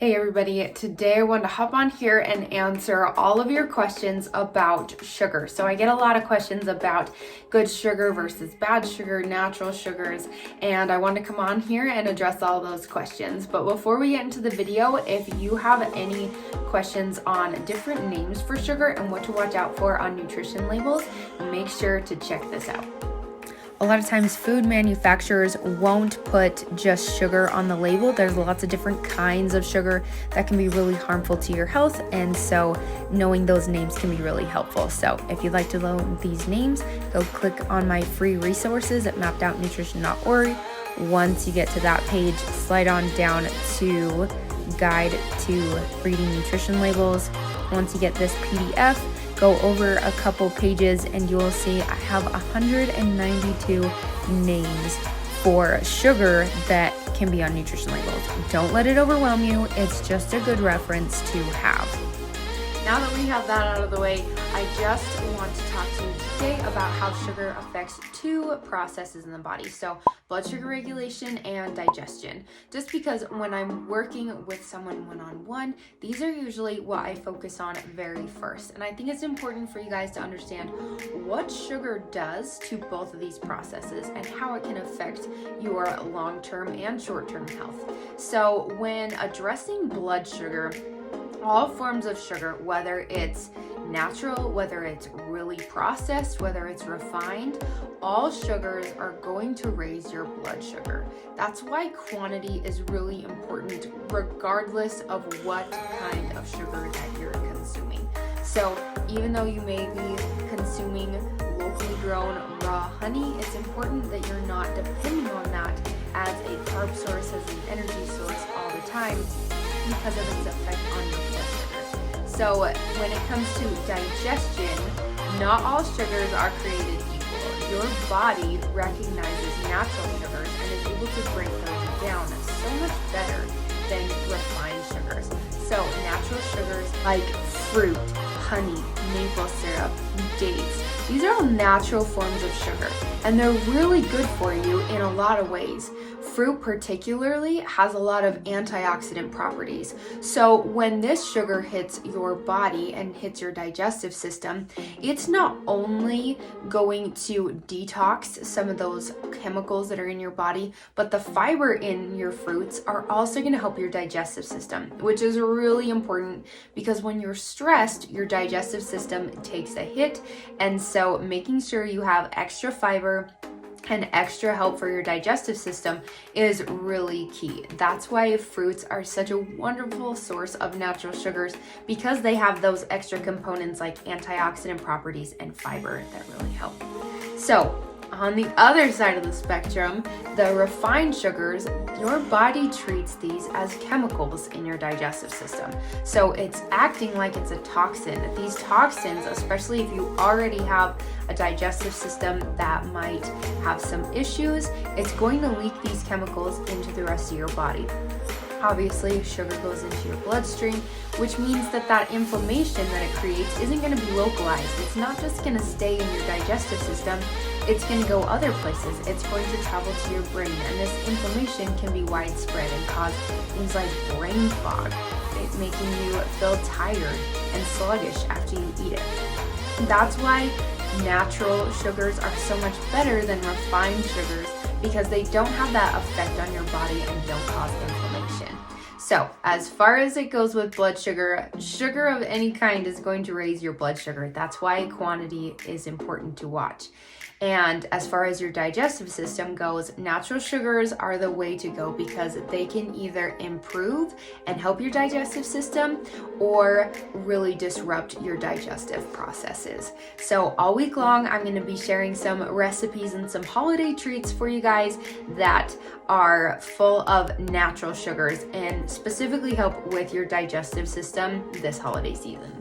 Hey everybody, today I wanted to hop on here and answer all of your questions about sugar. So I get a lot of questions about good sugar versus bad sugar, natural sugars, and I want to come on here and address all those questions. But before we get into the video, if you have any questions on different names for sugar and what to watch out for on nutrition labels, make sure to check this out. A lot of times food manufacturers won't put just sugar on the label. There's lots of different kinds of sugar that can be really harmful to your health, and so knowing those names can be really helpful. So if you'd like to learn these names, go click on my free resources at mappedoutnutrition.org. Once you get to that page, slide on down to Guide to Reading Nutrition Labels. Once you get this PDF, go over a couple pages and you will see I have 192 names for sugar that can be on nutrition labels. Don't let it overwhelm you. It's just a good reference to have. Now that we have that out of the way, I just want to talk to you today about how sugar affects two processes in the body. So blood sugar regulation and digestion. Just because when I'm working with someone one-on-one, these are usually what I focus on very first. And I think it's important for you guys to understand what sugar does to both of these processes and how it can affect your long-term and short-term health. So when addressing blood sugar, all forms of sugar, whether it's natural, whether it's really processed, whether it's refined, all sugars are going to raise your blood sugar. That's why quantity is really important regardless of what kind of sugar that you're consuming. So even though you may be consuming locally grown raw honey, it's important that you're not depending on that as a carb source, as an energy source all the time, because of its effect on your blood sugar. So when it comes to digestion, not all sugars are created equal. Your body recognizes natural sugars and is able to break those down so much better than refined sugars. So natural sugars like fruit, honey, maple syrup, dates, these are all natural forms of sugar, and they're really good for you in a lot of ways. Fruit particularly has a lot of antioxidant properties. So when this sugar hits your body and hits your digestive system, it's not only going to detox some of those chemicals that are in your body, but the fiber in your fruits are also going to help your digestive system, which is really important because when you're stressed, your digestive system takes a hit. And so making sure you have extra fiber and extra help for your digestive system is really key. That's why fruits are such a wonderful source of natural sugars, because they have those extra components like antioxidant properties and fiber that really help. So on the other side of the spectrum, the refined sugars, your body treats these as chemicals in your digestive system. So it's acting like it's a toxin. These toxins, especially if you already have a digestive system that might have some issues, it's going to leak these chemicals into the rest of your body. Obviously, sugar goes into your bloodstream, which means that inflammation that it creates isn't going to be localized. It's not just going to stay in your digestive system, it's going to go other places. It's going to travel to your brain, and this inflammation can be widespread and cause things like brain fog, making you feel tired and sluggish after you eat it. That's why natural sugars are so much better than refined sugars, because they don't have that effect on your body and don't cause inflammation. So as far as it goes with blood sugar, sugar of any kind is going to raise your blood sugar. That's why quantity is important to watch. And as far as your digestive system goes, natural sugars are the way to go, because they can either improve and help your digestive system or really disrupt your digestive processes. So all week long, I'm going to be sharing some recipes and some holiday treats for you guys that are full of natural sugars and specifically help with your digestive system this holiday season.